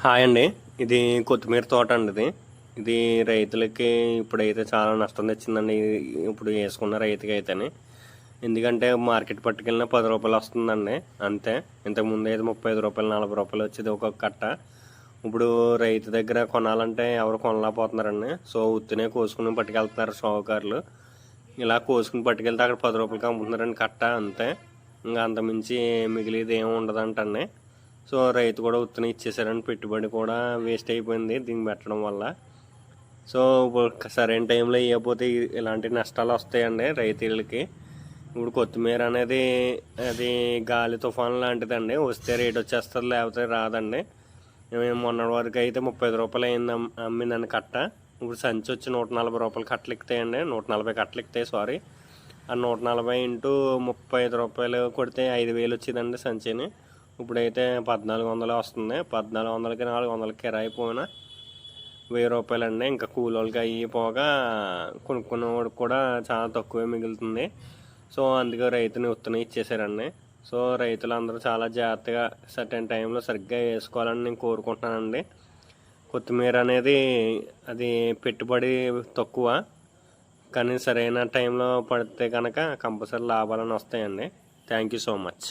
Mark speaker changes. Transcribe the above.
Speaker 1: Hi అండి. ఇది కొత్తిమీర తోట అండి. ఇది రైతులకి ఇప్పుడైతే చాలా నష్టం తెచ్చిందండి. ఇప్పుడు వేసుకున్న రైతుకి అయితేనే, ఎందుకంటే మార్కెట్ పట్టుకెళ్ళిన రూ. 10 వస్తుందండి అంతే. ఇంతకుముందు అయితే రూ. 35 రూ. 40 వచ్చేది ఒక్కొక్క కట్ట. ఇప్పుడు రైతు దగ్గర కొనాలంటే ఎవరు కొనలేకపోతున్నారండి. సో ఉత్తినే కోసుకుని పట్టుకెళ్తున్నారు షావుకారులు. ఇలా కోసుకుని పట్టుకెళ్తే అక్కడ రూ. 10కి అమ్ముతున్నారండి కట్ట అంతే. ఇంకా అంతమించి మిగిలిది ఏమి ఉండదంటండి. సో రైతు కూడా ఉత్తనే ఇచ్చేసారని పెట్టుబడి కూడా వేస్ట్ అయిపోయింది దీన్ని పెట్టడం వల్ల. సో ఇప్పుడు సరైన టైంలో వేయకపోతే ఇలాంటి నష్టాలు వస్తాయండి రైతులకి. ఇప్పుడు కొత్తిమీర అనేది అది గాలి తుఫాన్ లాంటిదండి. వస్తే రేట్ వచ్చేస్తుంది, లేకపోతే రాదండి. మొన్నటి వరకు అయితే రూ. 30 అయింది అమ్మిందండి కట్ట. ఇప్పుడు సంచి వచ్చి రూ. 140 కట్టలు ఎక్కుతాయండి. 140 కట్టలు ఎక్కుతాయి, సారీ. ఆ 140 ఇంటూ రూ. 35 కొడితే 5,000 వచ్చిందండి సంచిని. ఇప్పుడైతే 1,400 వస్తుంది. 1,400కి 400 కిరాయి పోయినా రూ. 1,000 అండి. ఇంకా కూలోళ్ళకి అయ్యి పోగా కొనుక్కున్నవాడికి కూడా చాలా తక్కువే మిగులుతుంది. సో అందుకే రైతుని ఉత్తనే ఇచ్చేసారండి. సో రైతులందరూ చాలా జాగ్రత్తగా సర్టెన్ టైంలో సరిగ్గా వేసుకోవాలని నేను కోరుకుంటున్నానండి. కొత్తిమీర అనేది అది పెట్టుబడి తక్కువ, కానీ సరైన టైంలో పడితే కనుక కంపల్సరీ లాభాలను వస్తాయండి. Thank you so much.